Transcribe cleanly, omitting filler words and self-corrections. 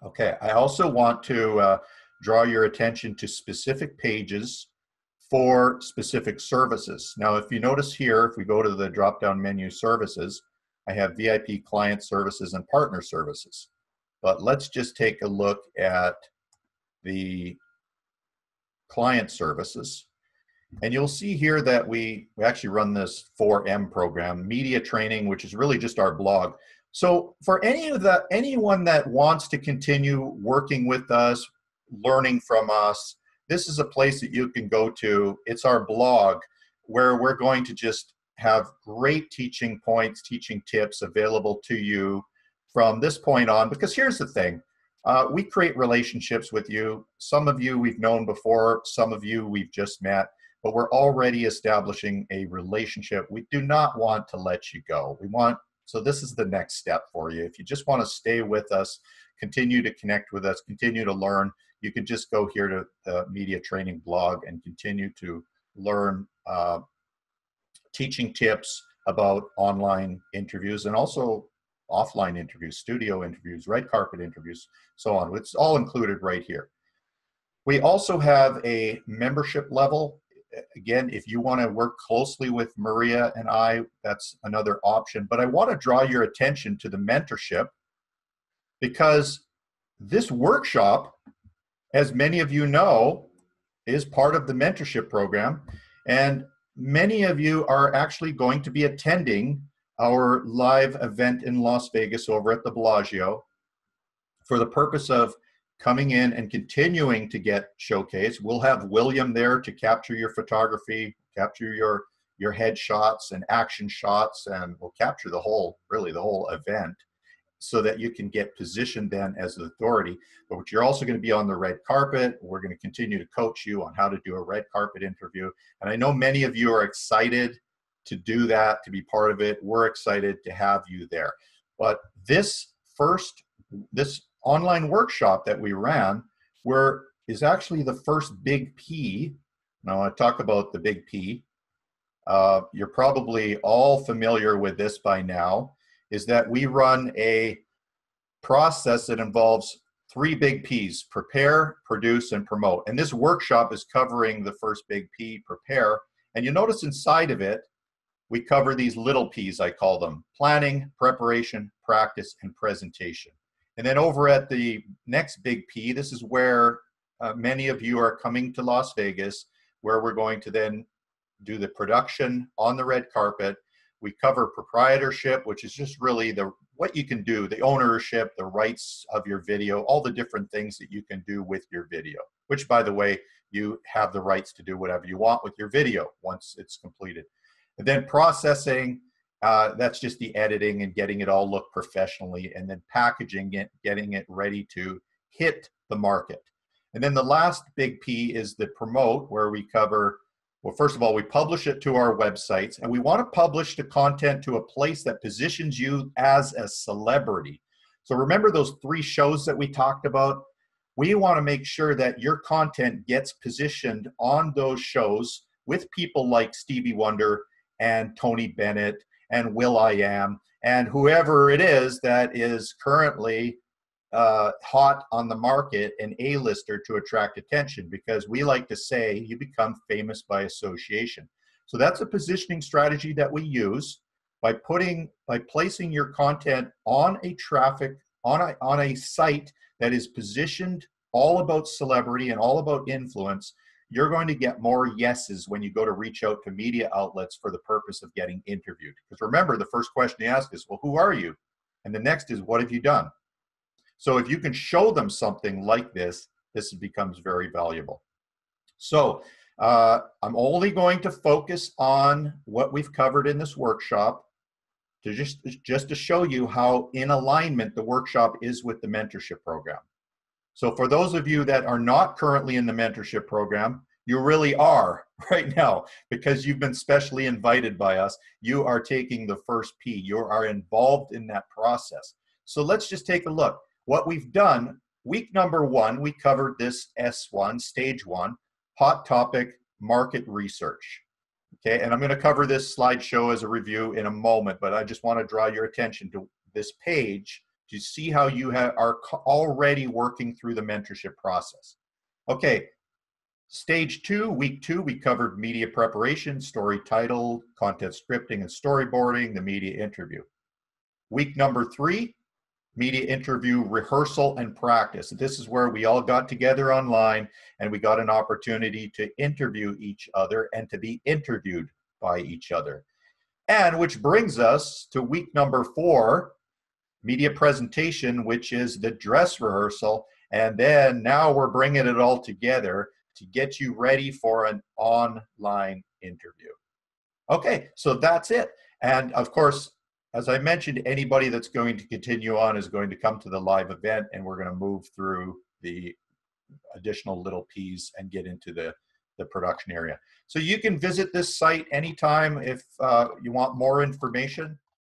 Okay, I also want to draw your attention to specific pages for specific services. Now, if you notice here, if we go to the drop-down menu services, I have VIP client services and partner services. But let's just take a look at the client services. And you'll see here that we actually run this 4M program, media training, which is really just our blog. So for anyone that wants to continue working with us, learning from us, this is a place that you can go to. It's our blog where we're going to just have great teaching points, teaching tips available to you from this point on. Because here's the thing, we create relationships with you. Some of you we've known before, some of you we've just met, but we're already establishing a relationship. We do not want to let you go. So this is the next step for you. If you just want to stay with us, continue to connect with us, continue to learn, you can just go here to the media training blog and continue to learn teaching tips about online interviews and also offline interviews, studio interviews, red carpet interviews, so on. It's all included right here. We also have a membership level. Again, if you want to work closely with Maria and I, that's another option. But I want to draw your attention to the mentorship, because this workshop, as many of you know, is part of the mentorship program. And many of you are actually going to be attending our live event in Las Vegas over at the Bellagio for the purpose of coming in and continuing to get showcased. We'll have William there to capture your photography, capture your headshots and action shots, and we'll capture the whole event so that you can get positioned then as an authority. But you're also going to be on the red carpet. We're going to continue to coach you on how to do a red carpet interview. And I know many of you are excited to do that, to be part of it. We're excited to have you there. But this online workshop that we ran is actually the first big P. Now I talk about the big P. You're probably all familiar with this by now, is that we run a process that involves 3 big P's: prepare, produce, and promote. And this workshop is covering the first big P, prepare. And you'll notice inside of it, we cover these little P's, I call them: planning, preparation, practice, and presentation. And then over at the next big P, this is where many of you are coming to Las Vegas, where we're going to then do the production on the red carpet. We cover proprietorship, which is just really what you can do, the ownership, the rights of your video, all the different things that you can do with your video, which, by the way, you have the rights to do whatever you want with your video once it's completed. And then processing, that's just the editing and getting it all look professionally, and then packaging it, getting it ready to hit the market. And then the last big P is the promote, where we cover, well, first of all, we publish it to our websites, and we want to publish the content to a place that positions you as a celebrity. So remember those 3 shows that we talked about? We want to make sure that your content gets positioned on those shows with people like Stevie Wonder and Tony Bennett and will.i.am and whoever it is that is currently hot on the market, an A-lister, to attract attention, because we like to say you become famous by association. So that's a positioning strategy that we use by placing your content on a site that is positioned all about celebrity and all about influence. You're going to get more yeses when you go to reach out to media outlets for the purpose of getting interviewed. Because remember, the first question you ask is, well, who are you? And the next is, what have you done? So if you can show them something like this, this becomes very valuable. So I'm only going to focus on what we've covered in this workshop to just to show you how in alignment the workshop is with the mentorship program. So for those of you that are not currently in the mentorship program, you really are right now, because you've been specially invited by us. You are taking the first P. You are involved in that process. So let's just take a look. What we've done, week number 1, we covered this S1, stage 1, hot topic market research. Okay, and I'm going to cover this slideshow as a review in a moment, but I just want to draw your attention to this page to see how you are already working through the mentorship process. Okay, stage 2, week 2, we covered media preparation, story title, content scripting and storyboarding, the media interview. Week number 3, media interview rehearsal and practice. This is where we all got together online and we got an opportunity to interview each other and to be interviewed by each other. And which brings us to week number 4, media presentation, which is the dress rehearsal. And then now we're bringing it all together to get you ready for an online interview. Okay, so that's it. And of course, as I mentioned, anybody that's going to continue on is going to come to the live event, and we're going to move through the additional little P's and get into the production area. So you can visit this site anytime if you want more information.